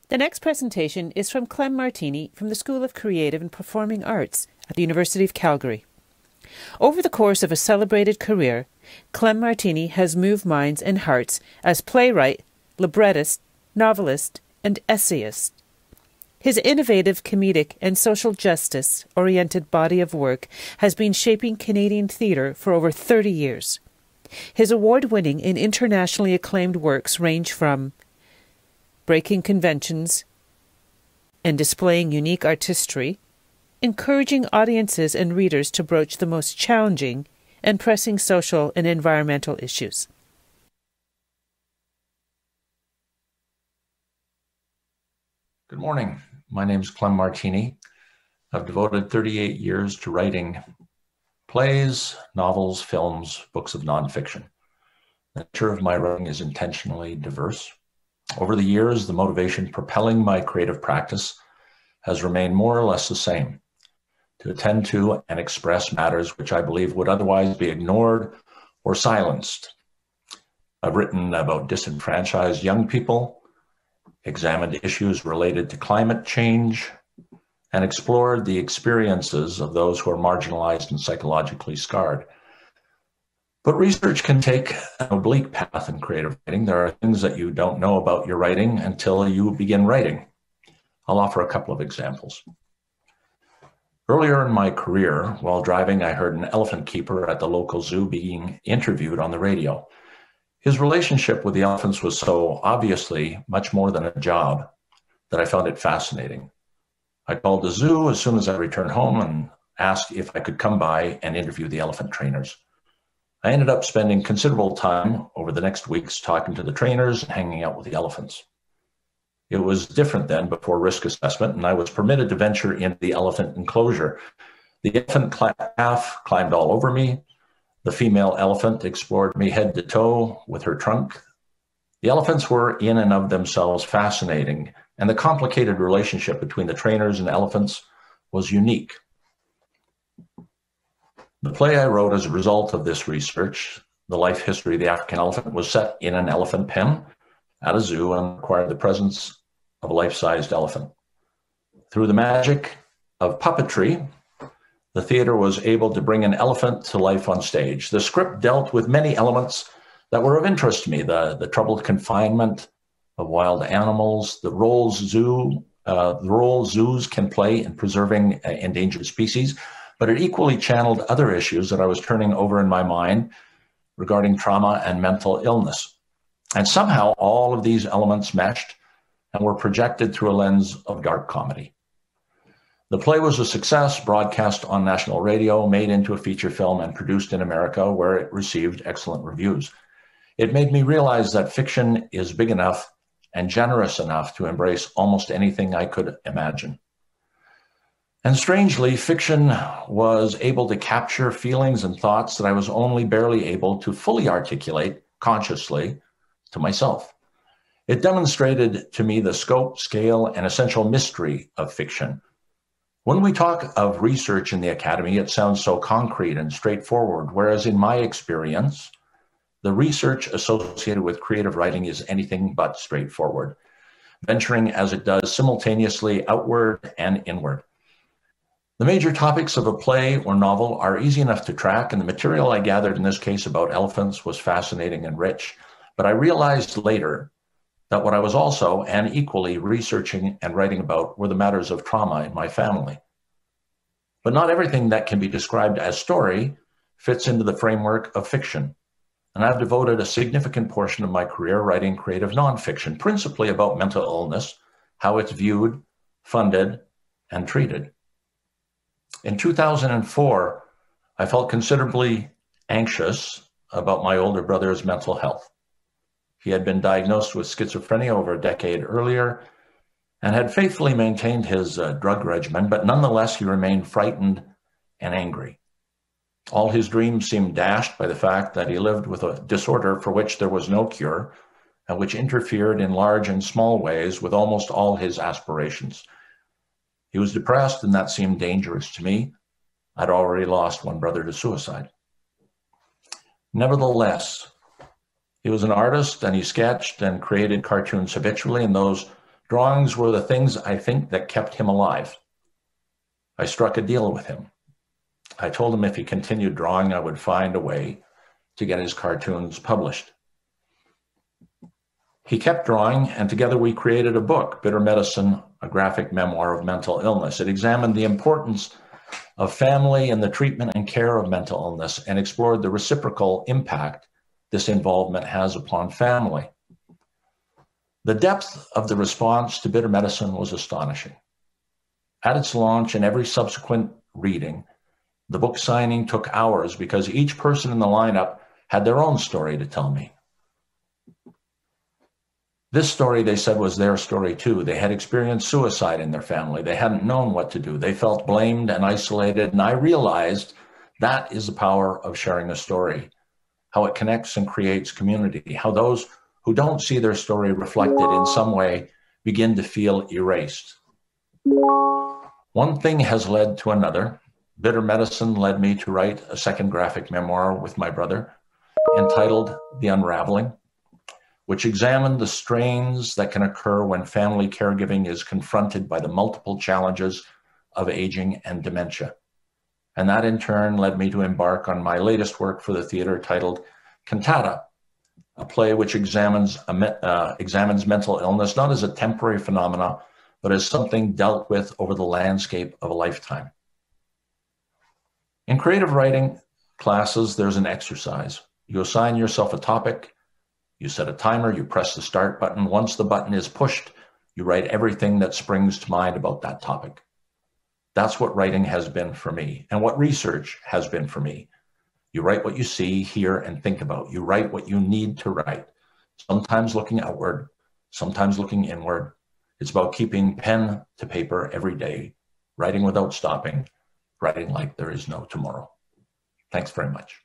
The next presentation is from Clem Martini from the School of Creative and Performing Arts at the University of Calgary. Over the course of a celebrated career, Clem Martini has moved minds and hearts as playwright, librettist, novelist, and essayist. His innovative comedic and social justice-oriented body of work has been shaping Canadian theatre for over 30 years. His award-winning and internationally acclaimed works range from breaking conventions and displaying unique artistry, encouraging audiences and readers to broach the most challenging and pressing social and environmental issues. Good morning. My name is Clem Martini. I've devoted 38 years to writing plays, novels, films, books of nonfiction. The nature of my writing is intentionally diverse. Over the years, the motivation propelling my creative practice has remained more or less the same: to attend to and express matters which I believe would otherwise be ignored or silenced. I've written about disenfranchised young people, examined issues related to climate change, and explored the experiences of those who are marginalized and psychologically scarred. But research can take an oblique path in creative writing. There are things that you don't know about your writing until you begin writing. I'll offer a couple of examples. Earlier in my career, while driving, I heard an elephant keeper at the local zoo being interviewed on the radio. His relationship with the elephants was so obviously much more than a job that I found it fascinating. I called the zoo as soon as I returned home and asked if I could come by and interview the elephant trainers. I ended up spending considerable time over the next weeks talking to the trainers and hanging out with the elephants. It was different then, before risk assessment, and I was permitted to venture into the elephant enclosure. The elephant calf climbed all over me. The female elephant explored me head to toe with her trunk. The elephants were in and of themselves fascinating, and the complicated relationship between the trainers and elephants was unique. The play I wrote as a result of this research, The Life History of the African Elephant, was set in an elephant pen at a zoo and required the presence of a life-sized elephant. Through the magic of puppetry, the theater was able to bring an elephant to life on stage. The script dealt with many elements that were of interest to me: the troubled confinement of wild animals, the role zoos can play in preserving endangered species, but it equally channeled other issues that I was turning over in my mind regarding trauma and mental illness. And somehow all of these elements meshed and were projected through a lens of dark comedy. The play was a success, broadcast on national radio, made into a feature film, and produced in America, where it received excellent reviews. It made me realize that fiction is big enough and generous enough to embrace almost anything I could imagine. And strangely, fiction was able to capture feelings and thoughts that I was only barely able to fully articulate consciously to myself. It demonstrated to me the scope, scale, and essential mystery of fiction. When we talk of research in the academy, it sounds so concrete and straightforward, whereas in my experience, the research associated with creative writing is anything but straightforward, venturing as it does simultaneously outward and inward. The major topics of a play or novel are easy enough to track, and the material I gathered in this case about elephants was fascinating and rich. But I realized later that what I was also and equally researching and writing about were the matters of trauma in my family. But not everything that can be described as story fits into the framework of fiction. And I've devoted a significant portion of my career writing creative nonfiction, principally about mental illness, how it's viewed, funded, and treated. In 2004, I felt considerably anxious about my older brother's mental health. He had been diagnosed with schizophrenia over a decade earlier and had faithfully maintained his drug regimen, but nonetheless, he remained frightened and angry. All his dreams seemed dashed by the fact that he lived with a disorder for which there was no cure and which interfered in large and small ways with almost all his aspirations. He was depressed, and that seemed dangerous to me. I'd already lost one brother to suicide. Nevertheless, he was an artist, and he sketched and created cartoons habitually, and those Drawings were the things, I think, that kept him alive. I struck a deal with him. I told him if he continued drawing, I would find a way to get his cartoons published. He kept drawing, and together we created a book, Bitter Medicine, a graphic memoir of mental illness. It examined the importance of family and the treatment and care of mental illness and explored the reciprocal impact this involvement has upon family. The depth of the response to Bitter Medicine was astonishing. At its launch and every subsequent reading, the book signing took hours because each person in the lineup had their own story to tell me. This story, they said, was their story too. They had experienced suicide in their family. They hadn't known what to do. They felt blamed and isolated, and I realized that is the power of sharing a story, how it connects and creates community, how those who don't see their story reflected in some way begin to feel erased. One thing has led to another. Bitter Medicine led me to write a second graphic memoir with my brother entitled The Unraveling, which examined the strains that can occur when family caregiving is confronted by the multiple challenges of aging and dementia. And that in turn led me to embark on my latest work for the theater titled Cantata, a play which examines mental illness not as a temporary phenomena, but as something dealt with over the landscape of a lifetime. In creative writing classes, there's an exercise. You assign yourself a topic, you set a timer, you press the start button. Once the button is pushed, you write everything that springs to mind about that topic. That's what writing has been for me, and what research has been for me. You write what you see, hear, and think about. You write what you need to write, sometimes looking outward, sometimes looking inward. It's about keeping pen to paper every day, writing without stopping, writing like there is no tomorrow. Thanks very much.